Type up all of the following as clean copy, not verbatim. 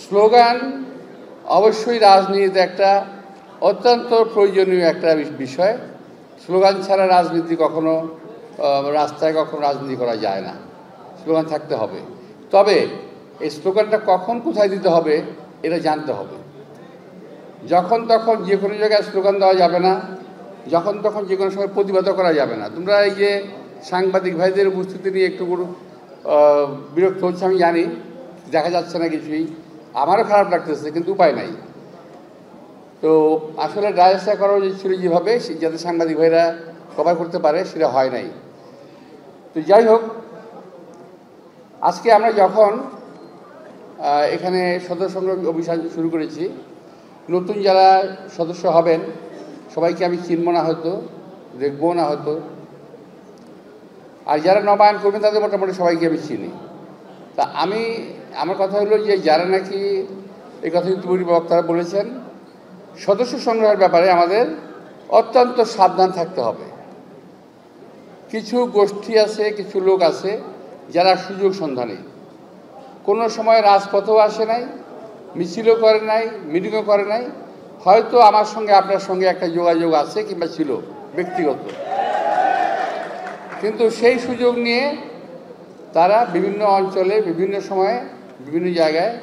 Slogan অবশ্যই রাজনীতিতে একটা অত্যন্ত প্রয়োজনীয় একটা বিষয়। স্লোগান ছাড়া রাজনীতি কখনো রাস্তায় কখনো রাজনীতি করা যায় না, স্লোগান থাকতে হবে। তবে এই স্লোগানটা কখন কোথায় দিতে হবে এটা জানতে হবে। যখন তখন যে কোনো জায়গায় স্লোগান দেওয়া যাবে না, যখন তখন যে কোনো সময় প্রতিবাদও করা যাবে না। তোমরা এই যে সাংবাদিক ভাইদের উপস্থিতি নিয়ে একটু বিরক্ত হচ্ছে আমি জানি, দেখা যাচ্ছে না কিছুই, আমারও খারাপ লাগতেছে, কিন্তু উপায় নাই। তো আসলে ডায়াসটা করা উচিত ছিল যেভাবে, যাতে সাংবাদিক ভাইরা কভার করতে পারে, সেটা হয় নাই। তো যাই হোক, আজকে আমরা যখন এখানে সদস্য সংগ্রহ অভিযান শুরু করেছি, নতুন যারা সদস্য হবেন সবাইকে আমি চিনব না, হয়তো দেখবো না হয়তো, আর যারা নবায়ন করবেন তাদের মোটামুটি সবাইকে আমি চিনি। তা আমার কথা হলো যে যারা নাকি এই কথা ইতিপূর্বে বক্তারা বলেছেন, সদস্য সংগ্রহের ব্যাপারে আমাদের অত্যন্ত সাবধান থাকতে হবে। কিছু গোষ্ঠী আছে, কিছু লোক আছে যারা সুযোগ সন্ধানী, কোনো সময় রাজপথেও আসে নাই, মিছিলও করে নাই, মিটিংও করে নাই, হয়তো আমার সঙ্গে আপনার সঙ্গে একটা যোগাযোগ আছে কিংবা ছিল ব্যক্তিগত, কিন্তু সেই সুযোগ নিয়ে তারা বিভিন্ন অঞ্চলে বিভিন্ন সময়ে বিভিন্ন জায়গায়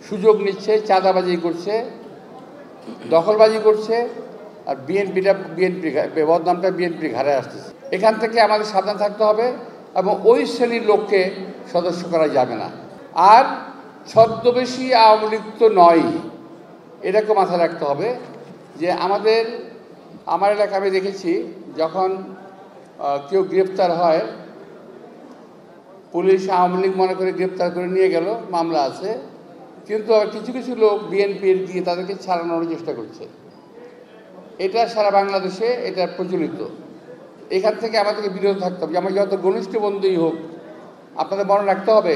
সুযোগ নিচ্ছে, চাঁদাবাজি করছে, দখলবাজি করছে, আর বিএনপি বদনামটা বিএনপির ঘাড়ে আসতেছে। এখান থেকে আমাদের সাবধান থাকতে হবে এবং ওই শ্রেণীর লোককে সদস্য করা যাবে না। আর ছদ্মবেশী আওয়ামী লীগ তো নয়, এটাকে মাথায় রাখতে হবে যে আমার এলাকা আমি দেখেছি, যখন কেউ গ্রেপ্তার হয়, পুলিশ আওয়ামী লীগ মনে করে গ্রেপ্তার করে নিয়ে গেল, মামলা আছে, কিন্তু আবার কিছু কিছু লোক বিএনপির দিয়ে তাদেরকে ছাড়ানোর চেষ্টা করছে। এটা সারা বাংলাদেশে এটা প্রচলিত। এখান থেকে আমাদেরকে বিরত থাকতে হবে। আমার যত ঘনিষ্ঠ বন্ধুই হোক, আপনাদের মনে রাখতে হবে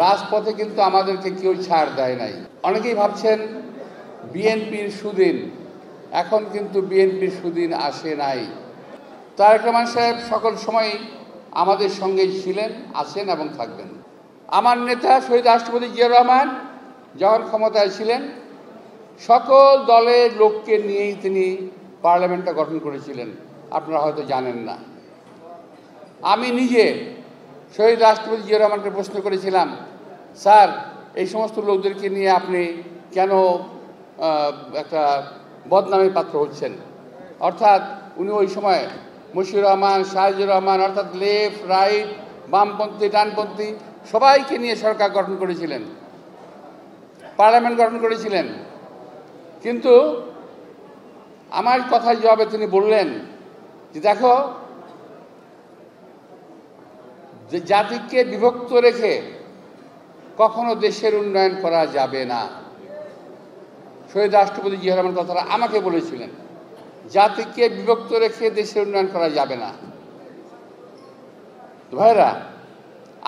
রাজপথে কিন্তু আমাদেরকে কেউ ছাড় দেয় নাই। অনেকেই ভাবছেন বিএনপির সুদিন, এখন কিন্তু বিএনপির সুদিন আসে নাই। তারেক রহমান সাহেব সকল সময়ই আমাদের সঙ্গেই ছিলেন, আছেন এবং থাকবেন। আমার নেতা শহীদ রাষ্ট্রপতি জিয়া রহমান যখন ক্ষমতায় ছিলেন, সকল দলের লোককে নিয়েই তিনি পার্লামেন্টটা গঠন করেছিলেন, আপনারা হয়তো জানেন না। আমি নিজে শহীদ রাষ্ট্রপতি জিয়া রহমানকে প্রশ্ন করেছিলাম, স্যার এই সমস্ত লোকদেরকে নিয়ে আপনি কেন একটা বদনামের পাত্র হচ্ছেন? অর্থাৎ উনি ওই সময় মশিউর রহমান, শাহজিউর রহমান, অর্থাৎ লেফট রাইট, বামপন্থী ডানপন্থী সবাইকে নিয়ে সরকার গঠন করেছিলেন, পার্লামেন্ট গঠন করেছিলেন। কিন্তু আমার কথার জবাবে তিনি বললেন যে দেখো, যে জাতিকে বিভক্ত রেখে কখনো দেশের উন্নয়ন করা যাবে না। শহীদ রাষ্ট্রপতি জিয়া রহমান কথাটা আমাকে বলেছিলেন, জাতিকে বিভক্ত রেখে দেশের উন্নয়ন করা যাবে না। ভাইরা,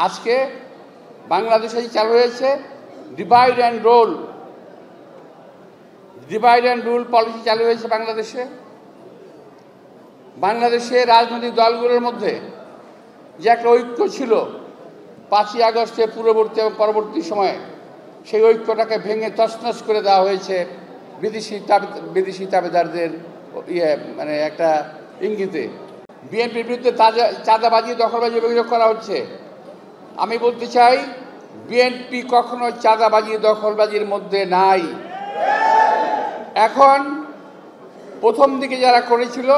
আজকে বাংলাদেশে চালু হয়েছে ডিভাইড অ্যান্ড রুল পলিসি চালু হয়েছে বাংলাদেশে রাজনৈতিক দলগুলোর মধ্যে যে একটা ঐক্য ছিল 5ই আগস্টের পূর্ববর্তী এবং পরবর্তী সময়ে, সেই ঐক্যটাকে ভেঙে তছনছ করে দেওয়া হয়েছে বিদেশি তাবেদারদের মানে একটা ইঙ্গিতে। বিএনপির বিরুদ্ধে চাঁদাবাজি, দখলবাজি অভিযোগ করা হচ্ছে। আমি বলতে চাই, বিএনপি কখনো চাঁদাবাজি দখলবাজির মধ্যে নাই। এখন প্রথম দিকে যারা করেছিল,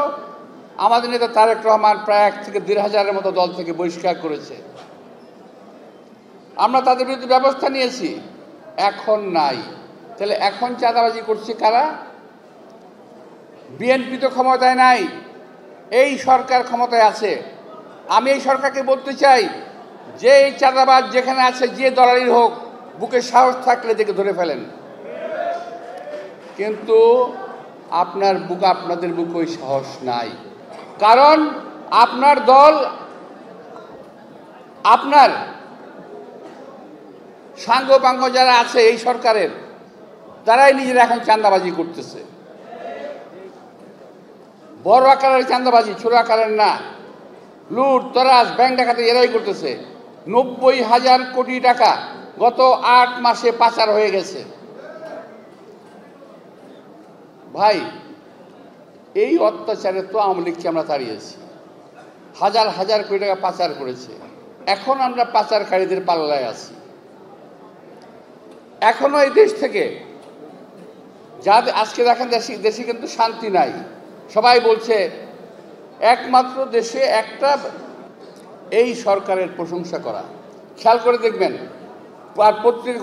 আমাদের নেতা তারেক রহমান প্রায় 1 থেকে 1,500-এর মতো দল থেকে বহিষ্কার করেছে। আমরা তাদের বিরুদ্ধে ব্যবস্থা নিয়েছি, এখন নাই। তাহলে এখন চাঁদাবাজি করছে কারা? বিএনপি তো ক্ষমতায় নাই, এই সরকার ক্ষমতায় আছে। আমি এই সরকারকে বলতে চাই যে এই চাঁদাবাজ যেখানে আছে, যে দলালির হোক, বুকে সাহস থাকলে দেখে ধরে ফেলেন। কিন্তু আপনাদের বুকে ওই সাহস নাই, কারণ আপনার দল, আপনার সাঙ্গপাঙ্গ যারা আছে এই সরকারের, তারাই নিজেরা এখন চাঁদাবাজি করতেছে। বড় আকারের চাঁদাবাজি, ছোট আকারের না। লুট, তরাজ, ব্যাংক ডাকাতি এরাই করতেছে। 90,000 কোটি টাকা গত 8 মাসে পাচার হয়ে গেছে। ভাই, এই অত্যাচারে তো আওয়ামী লীগকে আমরা তাড়িয়েছি, হাজার হাজার কোটি টাকা পাচার করেছে। এখন আমরা পাচারকারীদের পাল্লায় আছি। এখনো এই দেশ থেকে যাদের আজকে দেখেন দেশে কিন্তু শান্তি নাই। সবাই বলছে একমাত্র দেশে একটা এই সরকারের প্রশংসা করা। খেয়াল করে দেখবেন, আর পত্রিকা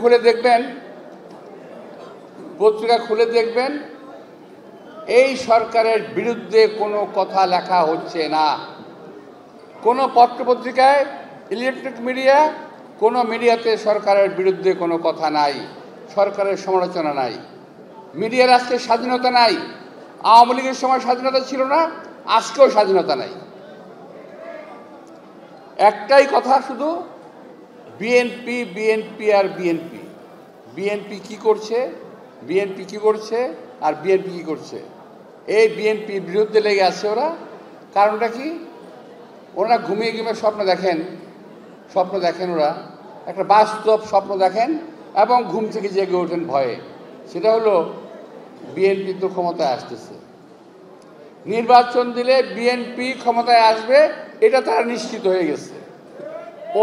খুলে দেখবেন এই সরকারের বিরুদ্ধে কোনো কথা লেখা হচ্ছে না। কোনো পত্রপত্রিকায়, ইলেকট্রনিক মিডিয়া, কোনো মিডিয়াতে সরকারের বিরুদ্ধে কোনো কথা নাই, সরকারের সমালোচনা নাই। মিডিয়ার আজকে স্বাধীনতা নাই। আওয়ামী লীগের সময় স্বাধীনতা ছিল না, আজকেও স্বাধীনতা নাই। একটাই কথা শুধু, বিএনপি বিএনপি আর বিএনপি। বিএনপি কি করছে, বিএনপি কি করছে আর বিএনপি কি করছে, এই বিএনপির বিরুদ্ধে লেগে আছে ওরা। কারণটা কি? ওরা ঘুমিয়ে ঘুমিয়ে স্বপ্ন দেখেন ওরা একটা বাস্তব স্বপ্ন দেখেন এবং ঘুম থেকে জেগে ওঠেন ভয়ে। সেটা হলো বিএনপি তো ক্ষমতায় আসতেছে, নির্বাচন দিলে বিএনপি ক্ষমতায় আসবে, এটা তারা নিশ্চিত হয়ে গেছে।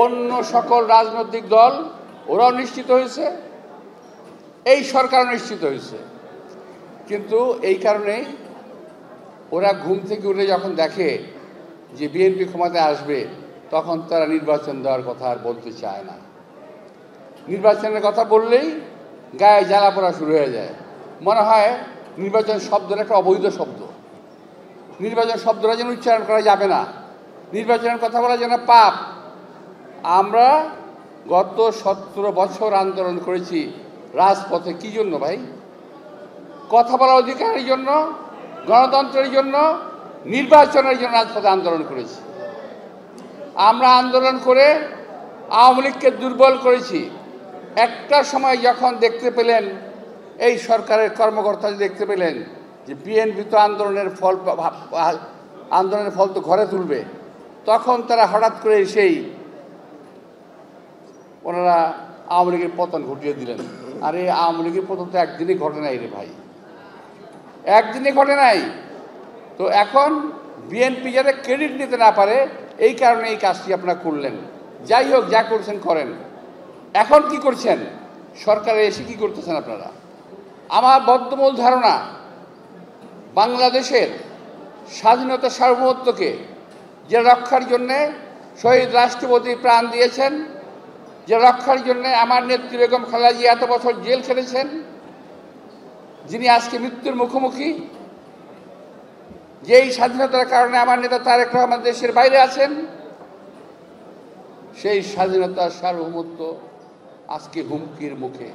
অন্য সকল রাজনৈতিক দল ওরাও নিশ্চিত হয়েছে, এই সরকারও নিশ্চিত হয়েছে। কিন্তু এই কারণেই ওরা ঘুম থেকে উঠে যখন দেখে যে বিএনপি ক্ষমতায় আসবে, তখন তারা নির্বাচন দেওয়ার কথা আর বলতে চায় না। নির্বাচনের কথা বললেই গায়ে জ্বালা পড়া শুরু হয়ে যায়। মনে হয় নির্বাচন শব্দটা একটা অবৈধ শব্দ, নির্বাচন শব্দটা যেন উচ্চারণ করা যাবে না, নির্বাচনের কথা বলা যেন পাপ। আমরা গত 17 বছর আন্দোলন করেছি রাজপথে। কি জন্য ভাই? কথা বলার অধিকারের জন্য, গণতন্ত্রের জন্য, নির্বাচনের জন্য রাজপথে আন্দোলন করেছি। আমরা আন্দোলন করে আওয়ামী লীগকে দুর্বল করেছি। একটা সময় যখন দেখতে পেলেন, এই সরকারের কর্মকর্তারা দেখতে পেলেন যে বিএনপি তো আন্দোলনের ফল তো ঘরে তুলবে, তখন তারা হঠাৎ করে এসেই ওনারা আওয়ামী লীগের পতন ঘটিয়ে দিলেন। আর এই আওয়ামী লীগের পতন তো একদিনই ঘটে নাই রে ভাই, একদিনই ঘটে নাই। তো এখন বিএনপি যাতে ক্রেডিট নিতে না পারে, এই কারণে এই কাজটি আপনারা করলেন। যাই হোক, যা করছেন করেন। এখন কি করছেন? সরকারে এসে কি করতেছেন আপনারা? আমার বদ্ধমূল ধারণা, বাংলাদেশের স্বাধীনতা সার্বভৌমত্বকে যে রক্ষার জন্যে শহীদ রাষ্ট্রপতি প্রাণ দিয়েছেন, যে রক্ষার জন্যে আমার নেত্রী বেগম খালেদা জিয়া এত বছর জেল খেটেছেন, যিনি আজকে মৃত্যুর মুখোমুখি, যেই স্বাধীনতার কারণে আমার নেতা তারেক রহমান দেশের বাইরে আছেন, সেই স্বাধীনতার সার্বভৌমত্ব আজকে হুমকির মুখে।